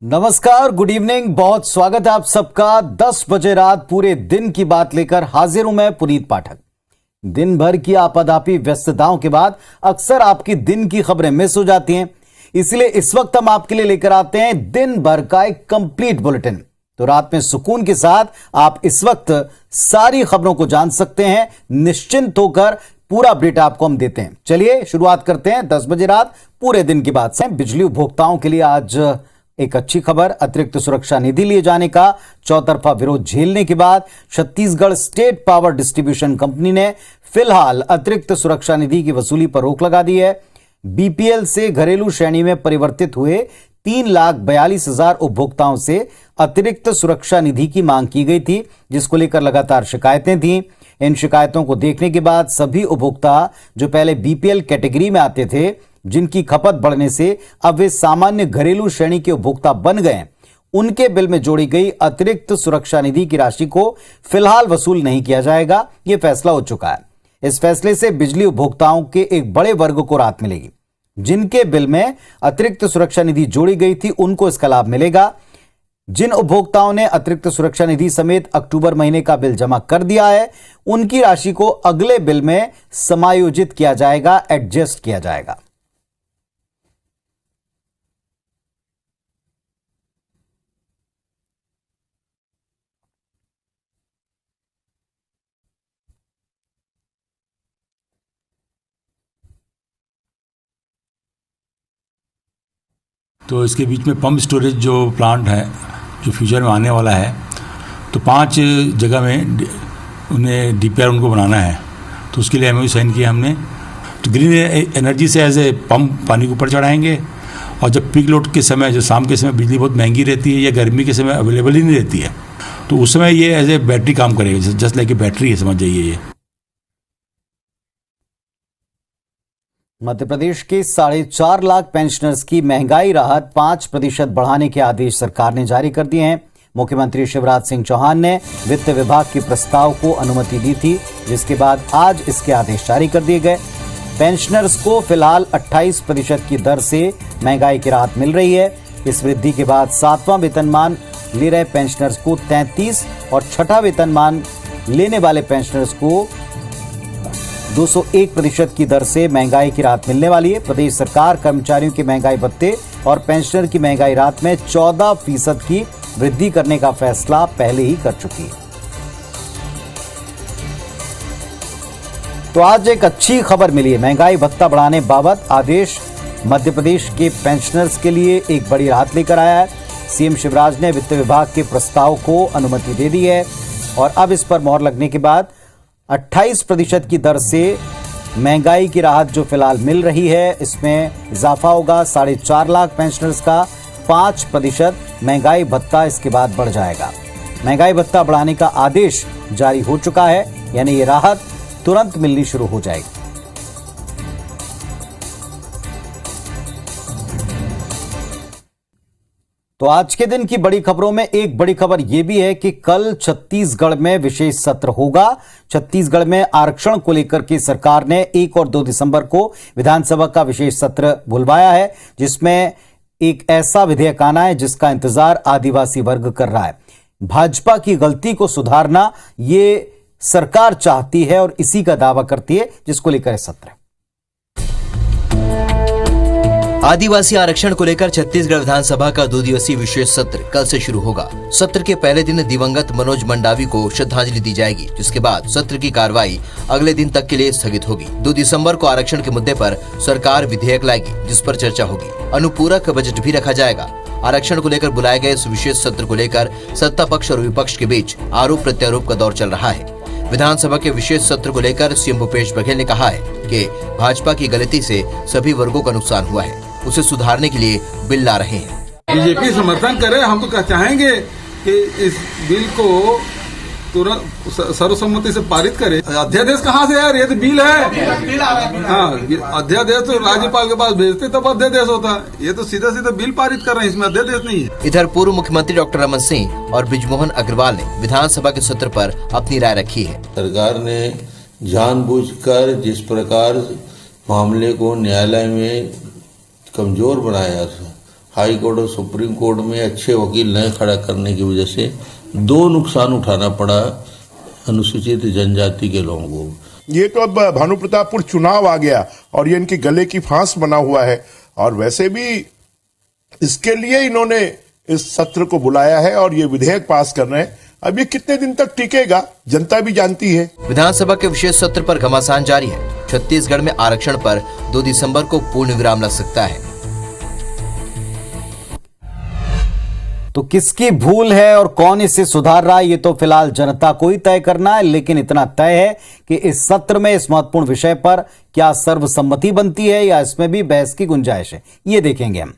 नमस्कार, good evening. बहुत स्वागत है आप सबका। 10 बजे रात पूरे दिन की बात लेकर हाजिर हूं मैं पुनीत पाठक। दिन भर की आपाधापी व्यस्तताओं के बाद अक्सर आपकी दिन की खबरें मिस हो जाती हैं, इसलिए इस वक्त हम आपके लिए लेकर आते हैं दिन भर का एक कंप्लीट बुलेटिन। तो रात में सुकून के साथ आप इस वक्त सारी खबरों को जान सकते हैं। निश्चिंत होकर पूरा अपडेट आपको हम देते हैं। चलिए शुरुआत करते हैं 10 बजे रात पूरे दिन की बात से। बिजली उपभोक्ताओं के लिए आज एक अच्छी खबर। अतिरिक्त सुरक्षा निधि लिए जाने का चौतरफा विरोध झेलने के बाद Chhattisgarh state power distribution company ने फिलहाल अतिरिक्त सुरक्षा निधि की वसूली पर रोक लगा दी है। बीपीएल से घरेलू श्रेणी में परिवर्तित हुए 3,42,000 उपभोक्ताओं से अतिरिक्त सुरक्षा निधि की मांग की गई थी, जिसको लेकर लगातार शिकायतें थीं। इन शिकायतों को देखने के बाद सभी उपभोक्ता जो पहले बीपीएल कैटेगरी में आते थे, जिनकी खपत बढ़ने से अब वे सामान्य घरेलू श्रेणी के उपभोक्ता बन गए, उनके बिल में जोड़ी गई अतिरिक्त सुरक्षा निधि की राशि को फिलहाल वसूल नहीं किया जाएगा। यह फैसला हो चुका है। इस फैसले से बिजली उपभोक्ताओं के एक बड़े वर्ग को राहत मिलेगी। जिनके बिल में अतिरिक्त सुरक्षा निधि जोड़ी गई थी, उनको इसका लाभ मिलेगा। जिन उपभोक्ताओं ने अतिरिक्त सुरक्षा निधि समेत अक्टूबर महीने का बिल जमा कर दिया है, उनकी राशि को अगले बिल में समायोजित किया जाएगा, एडजस्ट किया जाएगा। तो इसके बीच में पंप स्टोरेज जो प्लांट है, जो फ्यूचर में आने वाला है, तो 5 जगह में उन्हें डीपीआर उनको बनाना है। तो उसके लिए एमओयू साइन किया हमने। तो ग्रीन एनर्जी से एज ए पंप पानी को ऊपर चढ़ाएंगे, और जब पीक लोड के समय, जो शाम के समय बिजली बहुत महंगी रहती है या गर्मी के समय अवेलेबल ही नहीं रहती है, तो उस समय ये एज ए बैटरी काम करेगा। जस्ट लाइक ए बैटरी है, समझ जाइए। ये मध्य प्रदेश के 4.5 लाख पेंशनर्स की महंगाई राहत 5% बढ़ाने के आदेश सरकार ने जारी कर दिए हैं। मुख्यमंत्री शिवराज सिंह चौहान ने वित्त विभाग के प्रस्ताव को अनुमति दी थी, जिसके बाद आज इसके आदेश जारी कर दिए गए। पेंशनर्स को फिलहाल 28% की दर से महंगाई की राहत मिल रही है। इस वृद्धि के बाद 7वां वेतनमान ले रहे पेंशनर्स को 33 और 6ठा वेतनमान लेने वाले पेंशनर्स को 201% की दर से महंगाई की राहत मिलने वाली है। प्रदेश सरकार कर्मचारियों की महंगाई भत्ते और पेंशनर की महंगाई राहत में 14% की वृद्धि करने का फैसला पहले ही कर चुकी है। तो आज एक अच्छी खबर मिली है। महंगाई भत्ता बढ़ाने बाबत आदेश मध्य प्रदेश के पेंशनर्स के लिए एक बड़ी राहत लेकर आया है। सीएम शिवराज ने वित्त विभाग के प्रस्ताव को अनुमति दे दी है और अब इस पर मोहर लगने के बाद 28% की दर से महंगाई की राहत जो फिलहाल मिल रही है, इसमें इजाफा होगा। 4.5 लाख पेंशनर्स का 5% महंगाई भत्ता इसके बाद बढ़ जाएगा। महंगाई भत्ता बढ़ाने का आदेश जारी हो चुका है, यानी ये राहत तुरंत मिलनी शुरू हो जाएगी। तो आज के दिन की बड़ी खबरों में एक बड़ी खबर यह भी है कि कल छत्तीसगढ़ में विशेष सत्र होगा। छत्तीसगढ़ में आरक्षण को लेकर के सरकार ने 1 और 2 दिसंबर को विधानसभा का विशेष सत्र बुलवाया है, जिसमें एक ऐसा विधेयक आना है जिसका इंतजार आदिवासी वर्ग कर रहा है। भाजपा की गलती को सुधारना ये सरकार चाहती है और इसी का दावा करती है, जिसको लेकर सत्र है। आदिवासी आरक्षण को लेकर छत्तीसगढ़ विधानसभा का 2 दिवसीय विशेष सत्र कल से शुरू होगा। सत्र के पहले दिन दिवंगत मनोज मंडावी को श्रद्धांजलि दी जाएगी, जिसके बाद सत्र की कार्रवाई अगले दिन तक के लिए स्थगित होगी। 2 दिसंबर को आरक्षण के मुद्दे पर सरकार विधेयक लाएगी, जिस पर चर्चा होगी। अनुपूरक बजट भी रखा जाएगा। आरक्षण को लेकर बुलाए गए इस विशेष सत्र को लेकर सत्ता पक्ष और विपक्ष के बीच आरोप प्रत्यारोप का दौर चल रहा है। विधानसभा के विशेष सत्र को लेकर सीएम भूपेश बघेल ने कहा है कि भाजपा की गलती से सभी वर्गों का नुकसान हुआ है, उसे सुधारने के लिए बिल ला रहे हैं। बीजेपी समर्थन करे, हम तो चाहेंगे कि इस बिल को तुरंत सर्वसम्मति से पारित करे। अध्यादेश कहाँ से यार, ये तो बिल है। हाँ, अध्यादेश तो राज्यपाल के पास भेजते तब अध्यादेश होता है। ये तो सीधा सीधा बिल पारित कर रहे हैं, इसमें अध्यादेश नहीं है। इधर पूर्व मुख्यमंत्री डॉक्टर रमन सिंह और बृजमोहन अग्रवाल ने विधानसभा के सत्र पर अपनी राय रखी है। सरकार ने जानबूझकर जिस प्रकार मामले को न्यायालय में कमजोर बनाया, हाई कोर्ट और सुप्रीम कोर्ट में अच्छे वकील न खड़ा करने की वजह से 2 नुकसान उठाना पड़ा अनुसूचित जनजाति के लोगों को। ये तो अब भानु प्रतापपुर चुनाव आ गया और ये इनके गले की फांस बना हुआ है, और वैसे भी इसके लिए इन्होंने इस सत्र को बुलाया है और ये विधेयक पास कर रहे हैं। अब ये कितने दिन तक टिकेगा जनता भी जानती है। विधानसभा के विशेष सत्र पर घमासान जारी है। छत्तीसगढ़ में आरक्षण पर 2 दिसंबर को पूर्ण विराम लग सकता है। तो किसकी भूल है और कौन इसे सुधार रहा है, ये तो फिलहाल जनता को ही तय करना है। लेकिन इतना तय है कि इस सत्र में इस महत्वपूर्ण विषय पर क्या सर्वसम्मति बनती है या इसमें भी बहस की गुंजाइश है, ये देखेंगे हम।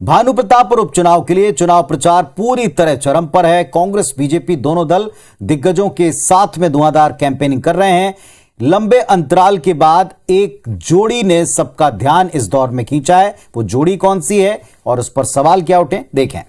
भानु प्रतापपुर उपचुनाव के लिए चुनाव प्रचार पूरी तरह चरम पर है। कांग्रेस बीजेपी दोनों दल दिग्गजों के साथ में धुआंधार कैंपेनिंग कर रहे हैं। लंबे अंतराल के बाद एक जोड़ी ने सबका ध्यान इस दौर में खींचा है। वो जोड़ी कौन सी है और उस पर सवाल क्या उठे, देखें।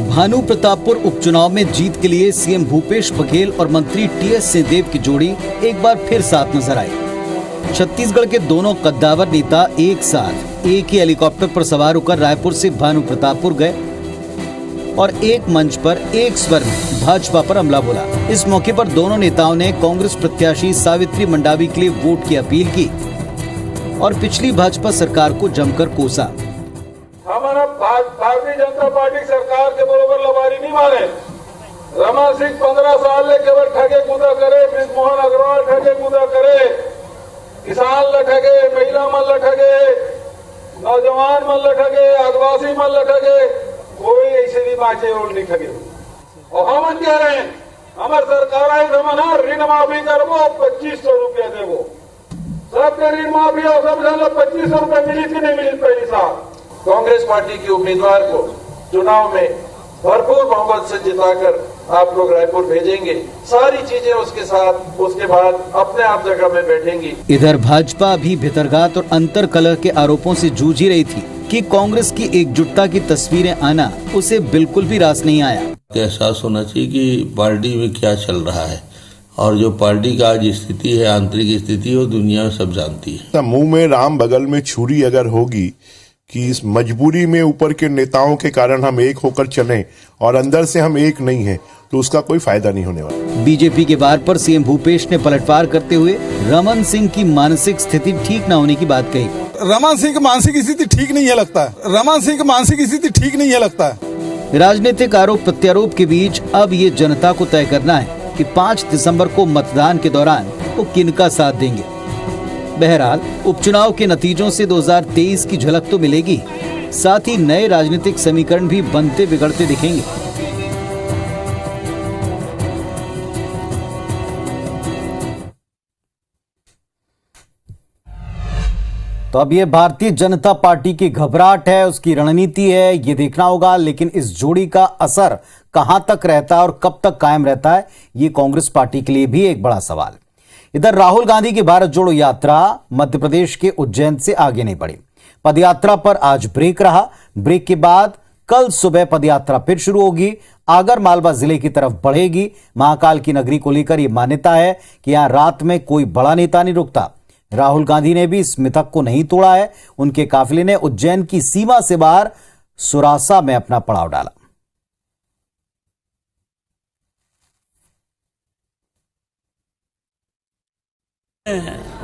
भानु प्रतापपुर उपचुनाव में जीत के लिए सीएम भूपेश बघेल और मंत्री टीएस सिंहदेव की जोड़ी एक बार फिर साथ नजर आई। छत्तीसगढ़ के दोनों कद्दावर नेता एक साथ एक ही हेलीकॉप्टर पर सवार होकर रायपुर से भानु प्रतापपुर गए और एक मंच पर एक स्वर में भाजपा पर हमला बोला। इस मौके पर दोनों नेताओं ने कांग्रेस प्रत्याशी सावित्री मंडावी के लिए वोट की अपील की और पिछली भाजपा सरकार को जमकर कोसा। हमारा भारतीय जनता पार्टी सरकार के बरोबर लबारी नहीं मारे। रमन सिंह 15 साल ले केवल ठगे कूदा करे, ब्रिजमोहन अग्रवाल ठगे कूदा करे, किसान ल ठगे, महिला मन ल ठगे, नौजवान मन ल ठगे, आदिवासी मन ल ठगे, कोई ऐसे नहीं बाँचे और नहीं ठगे। और हम कह रहे हैं हमारे सरकार आई जमाना ऋण माफी करवो, 2500 रुपया देवो, सबके ऋण माफी हो, सब 2500 रुपया मिली कि नहीं मिली पहली साल। कांग्रेस पार्टी के उम्मीदवार को चुनाव में भरपूर बहुमत से जिताकर आप लोग रायपुर भेजेंगे। सारी चीजें उसके साथ उसके बाद अपने आप जगह में बैठेंगी। इधर भाजपा भी भितरघात और अंतर कलह के आरोपों से जूझ ही रही थी कि कांग्रेस की एकजुटता की तस्वीरें आना उसे बिल्कुल भी रास नहीं आया। एहसास होना चाहिए कि पार्टी में क्या चल रहा है और जो पार्टी का आज स्थिति है, आंतरिक स्थिति, वो दुनिया में सब जानती है। मुंह में राम बगल में छुरी अगर होगी कि इस मजबूरी में ऊपर के नेताओं के कारण हम एक होकर चलें और अंदर से हम एक नहीं हैं, तो उसका कोई फायदा नहीं होने वाला। बीजेपी के वार पर सीएम भूपेश ने पलटवार करते हुए रमन सिंह की मानसिक स्थिति ठीक न होने की बात कही। रमन सिंह की मानसिक स्थिति ठीक नहीं है लगता है। रमन सिंह की मानसिक स्थिति ठीक नहीं है लगता है। राजनीतिक आरोप प्रत्यारोप के बीच अब ये जनता को तय करना है कि 5 दिसंबर को मतदान के दौरान वो किनका साथ देंगे। बहरहाल उपचुनाव के नतीजों से 2023 की झलक तो मिलेगी, साथ ही नए राजनीतिक समीकरण भी बनते बिगड़ते दिखेंगे। तो अब ये भारतीय जनता पार्टी की घबराहट है, उसकी रणनीति है, ये देखना होगा। लेकिन इस जोड़ी का असर कहां तक रहता है और कब तक कायम रहता है, ये कांग्रेस पार्टी के लिए भी एक बड़ा सवाल। इधर राहुल गांधी की भारत जोड़ो यात्रा मध्य प्रदेश के उज्जैन से आगे नहीं बढ़ी। पदयात्रा पर आज ब्रेक रहा। ब्रेक के बाद कल सुबह पदयात्रा फिर शुरू होगी, आगर मालवा जिले की तरफ बढ़ेगी। महाकाल की नगरी को लेकर यह मान्यता है कि यहां रात में कोई बड़ा नेता नहीं रुकता। राहुल गांधी ने भी इस मिथक को नहीं तोड़ा है। उनके काफिले ने उज्जैन की सीमा से बाहर सुरासा में अपना पड़ाव डाला।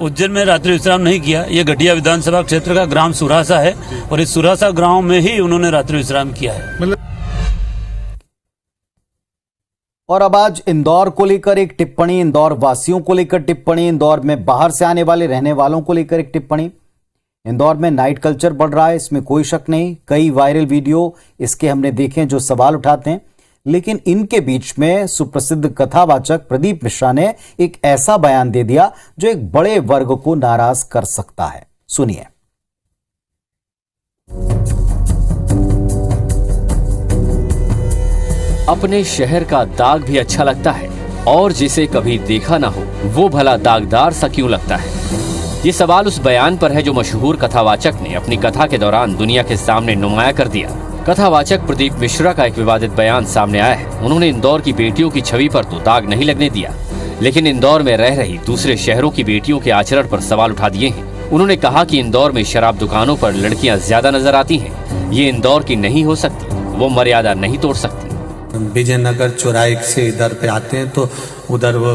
उज्जैन में रात्रि विश्राम नहीं किया। ये गठिया विधानसभा क्षेत्र का ग्राम सुरासा है और इस सुरासा गांव में ही उन्होंने रात्रि विश्राम किया है। और अब आज इंदौर को लेकर एक टिप्पणी, इंदौर वासियों को लेकर टिप्पणी, इंदौर में बाहर से आने वाले रहने वालों को लेकर एक टिप्पणी। इंदौर में नाइट कल्चर बढ़ रहा है, इसमें कोई शक नहीं। कई वायरल वीडियो इसके हमने देखे जो सवाल उठाते हैं। लेकिन इनके बीच में सुप्रसिद्ध कथावाचक प्रदीप मिश्रा ने एक ऐसा बयान दे दिया जो एक बड़े वर्ग को नाराज कर सकता है। सुनिए। अपने शहर का दाग भी अच्छा लगता है और जिसे कभी देखा ना हो वो भला दागदार सा क्यों लगता है। ये सवाल उस बयान पर है जो मशहूर कथावाचक ने अपनी कथा के दौरान दुनिया के सामने नुमाया कर दिया। कथावाचक प्रदीप मिश्रा का एक विवादित बयान सामने आया है। उन्होंने इंदौर की बेटियों की छवि पर तो दाग नहीं लगने दिया। लेकिन इंदौर में रह रही दूसरे शहरों की बेटियों के आचरण पर सवाल उठा दिए हैं। उन्होंने कहा कि इंदौर में शराब दुकानों पर लड़कियां ज्यादा नजर आती हैं। ये इंदौर की नहीं हो सकती, वो मर्यादा नहीं तोड़ सकती। विजयनगर चौराहे से इधर पे आते हैं तो उधर वो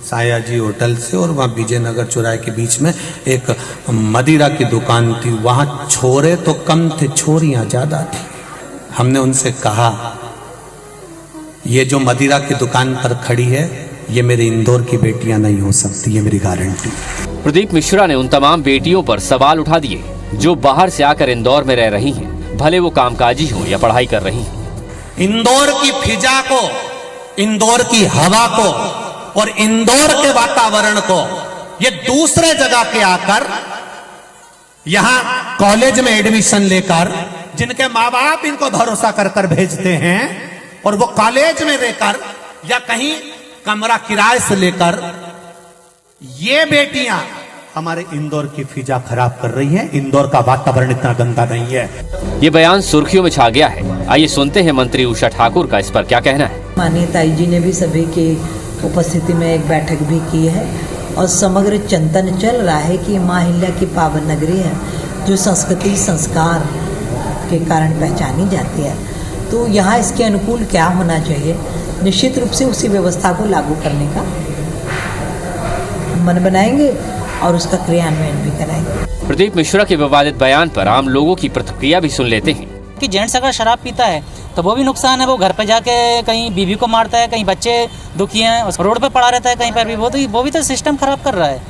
साया जी होटल से और वहाँ विजयनगर चौराहे के बीच में एक मदिरा की दुकान थी। वहाँ छोरे तो कम थे, छोरियाँ ज्यादा थी। हमने उनसे कहा ये जो मदिरा की दुकान पर खड़ी है ये मेरे इंदौर की बेटियां नहीं हो सकती, ये मेरी गारंटी। प्रदीप मिश्रा ने उन तमाम बेटियों पर सवाल उठा दिए जो बाहर से आकर इंदौर में रह रही हैं, भले वो कामकाजी हो या पढ़ाई कर रही हैं। इंदौर की फिजा को, इंदौर की हवा को और इंदौर के वातावरण को ये दूसरे जगह पे आकर यहां कॉलेज में एडमिशन लेकर, जिनके माँ बाप इनको भरोसा कर कर भेजते हैं और वो कॉलेज में रहकर या कहीं कमरा किराए से लेकर, ये बेटियां हमारे इंदौर की फिजा खराब कर रही हैं। इंदौर का वातावरण इतना गंदा नहीं है। ये बयान सुर्खियों में छा गया है। आइए सुनते हैं मंत्री उषा ठाकुर का इस पर क्या कहना है। माननीय ताई जी ने भी सभी की उपस्थिति में एक बैठक भी की है और समग्र चिंतन चल रहा है कि माँ अहिल्या की पावन नगरी है जो संस्कृति संस्कार के कारण पहचानी जाती है। तो यहाँ इसके अनुकूल क्या होना चाहिए, निश्चित रूप से उसी व्यवस्था को लागू करने का मन बनाएंगे और उसका क्रियान्वयन भी कराएंगे। प्रदीप मिश्रा के विवादित बयान पर आम लोगों की प्रतिक्रिया भी सुन लेते हैं। कि जेंट्स अगर शराब पीता है तो वो भी नुकसान है, वो घर पे जाके कहीं बीवी को मारता है, कहीं बच्चे दुखी हैं, रोड पे पड़ा रहता है कहीं पर भी, वो भी तो सिस्टम खराब कर रहा है।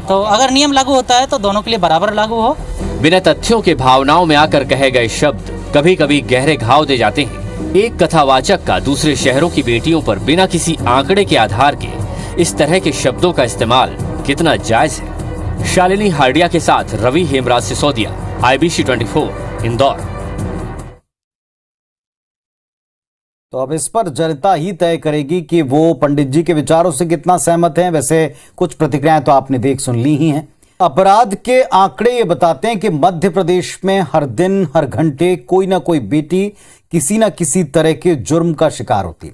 तो अगर नियम लागू होता है तो दोनों के लिए बराबर लागू हो। बिना तथ्यों के भावनाओं में आकर कहे गए शब्द कभी कभी गहरे घाव दे जाते हैं। एक कथावाचक का दूसरे शहरों की बेटियों पर बिना किसी आंकड़े के आधार के इस तरह के शब्दों का इस्तेमाल कितना जायज है। शालिनी हार्डिया के साथ रवि हेमराज सिसोदिया, IBC 24 इंदौर। तो अब इस पर जनता ही तय करेगी कि वो पंडित जी के विचारों से कितना सहमत हैं। वैसे कुछ प्रतिक्रियाएं तो आपने देख सुन ली ही हैं। अपराध के आंकड़े ये बताते हैं कि मध्य प्रदेश में हर दिन हर घंटे कोई ना कोई बेटी किसी ना किसी तरह के जुर्म का शिकार होती,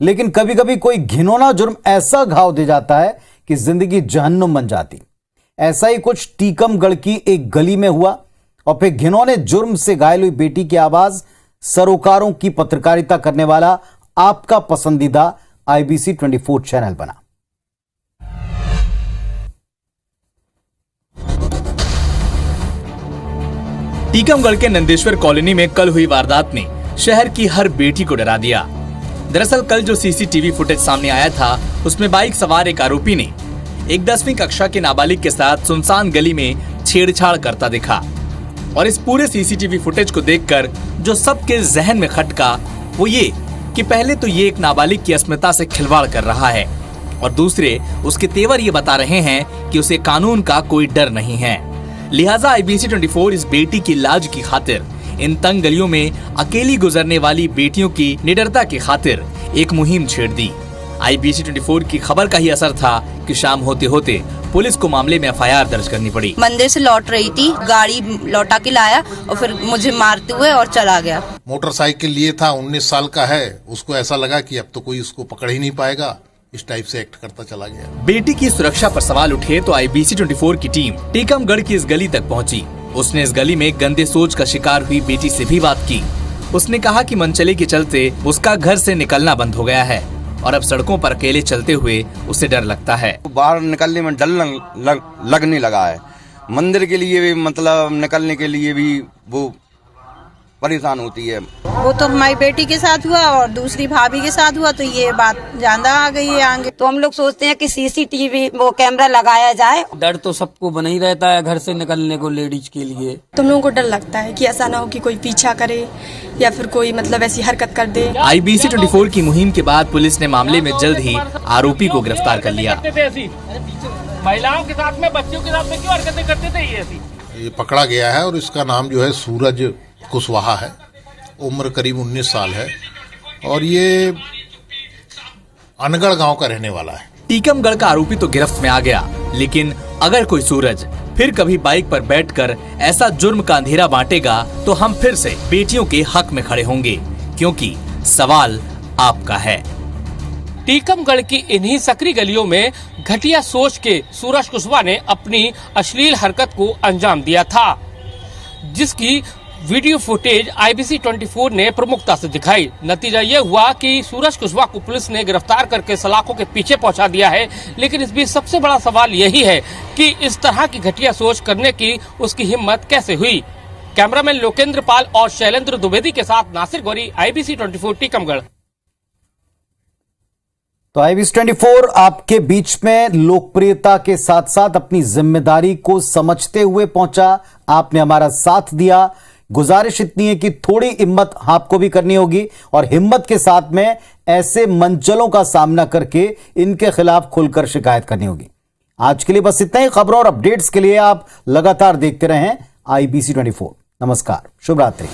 लेकिन कभी कभी कोई घिनौना जुर्म ऐसा घाव दे जाता है कि जिंदगी जहन्नुम बन जाती। ऐसा ही कुछ टीकमगढ़ की एक गली में हुआ और फिर घिनौने जुर्म से घायल हुई बेटी की आवाज सरोकारों की पत्रकारिता करने वाला आपका पसंदीदा IBC 24 चैनल बना। टीकमगढ़ के नंदेश्वर कॉलोनी में कल हुई वारदात ने शहर की हर बेटी को डरा दिया। दरअसल कल जो CCTV फुटेज सामने आया था उसमें बाइक सवार एक आरोपी ने एक 10वीं कक्षा के नाबालिग के साथ सुनसान गली में छेड़छाड़ करता दिखा। और इस पूरे CCTV फुटेज को देखकर जो सबके जहन में खटका वो ये कि पहले तो ये एक नाबालिग की अस्मिता से खिलवाड़ कर रहा है और दूसरे उसके तेवर ये बता रहे हैं कि उसे कानून का कोई डर नहीं है। लिहाजा IBC 24 इस बेटी की लाज की खातिर इन तंग गलियों में अकेली गुजरने वाली बेटियों की निडरता की खातिर एक मुहिम छेड़ दी। IBC 24 की खबर का ही असर था कि शाम होते होते पुलिस को मामले में FIR दर्ज करनी पड़ी। मंदिर से लौट रही थी, गाड़ी लौटा के लाया और फिर मुझे मारते हुए और चला गया। मोटरसाइकिल लिए था, 19 साल का है, उसको ऐसा लगा कि अब तो कोई उसको पकड़ ही नहीं पाएगा, इस टाइप से एक्ट करता चला गया। बेटी की सुरक्षा पर सवाल उठे तो IBC 24 की टीम टीकमगढ़ की इस गली तक पहुंची। उसने इस गली में गंदे सोच का शिकार हुई बेटी से भी बात की। उसने कहा कि मनचले के चलते उसका घर से निकलना बंद हो गया है और अब सड़कों पर अकेले चलते हुए उसे डर लगता है। बाहर निकलने में डर लगने लगा है। मंदिर के लिए भी मतलब निकलने के लिए भी वो परेशान होती है। वो तो हमारी बेटी के साथ हुआ और दूसरी भाभी के साथ हुआ तो ये बात ज्यादा आ गई है आगे। तो हम लोग सोचते हैं कि CCTV वो कैमरा लगाया जाए। डर तो सबको बना ही रहता है घर से निकलने को लेडीज के लिए। तुम लोगों को डर लगता है कि ऐसा ना हो कि कोई पीछा करे या फिर कोई मतलब ऐसी हरकत कर दे। IBC 24 की मुहिम के बाद पुलिस ने मामले में जल्द ही आरोपी को गिरफ्तार कर लिया। महिलाओं के साथ में, बच्चों के साथ में क्यों हरकतें करते थे ये पकड़ा गया है और इसका नाम जो है सूरज कुशवाहा है। उम्र करीब 19 साल है और ये अनगढ़ गांव का रहने वाला है। टीकमगढ़ का आरोपी तो गिरफ्त में आ गया, लेकिन अगर कोई सूरज फिर कभी बाइक पर बैठकर ऐसा जुर्म का अंधेरा बांटेगा तो हम फिर से बेटियों के हक में खड़े होंगे, क्योंकि सवाल आपका है। टीकमगढ़ की इन्हीं सकरी गलियों में घटिया सोच के सूरज कुशवाहा ने अपनी अश्लील हरकत को अंजाम दिया था, जिसकी वीडियो फुटेज IBC 24 ने प्रमुखता से दिखाई। नतीजा ये हुआ कि सूरज कुशवाहा को पुलिस ने गिरफ्तार करके सलाखों के पीछे पहुंचा दिया है। लेकिन इस बीच सबसे बड़ा सवाल यही है कि इस तरह की घटिया सोच करने की उसकी हिम्मत कैसे हुई। कैमरामैन लोकेंद्र पाल और शैलेंद्र द्विवेदी के साथ नासिर गौरी, IBC 24 टीकमगढ़। तो IBC 24 आपके बीच में लोकप्रियता के साथ साथ अपनी जिम्मेदारी को समझते हुए पहुंचा। आपने हमारा साथ दिया। गुजारिश इतनी है कि थोड़ी हिम्मत आपको भी करनी होगी और हिम्मत के साथ में ऐसे मंचलों का सामना करके इनके खिलाफ खुलकर शिकायत करनी होगी। आज के लिए बस इतना ही। खबरों और अपडेट्स के लिए आप लगातार देखते रहें IBC 24। नमस्कार, शुभ रात्रि।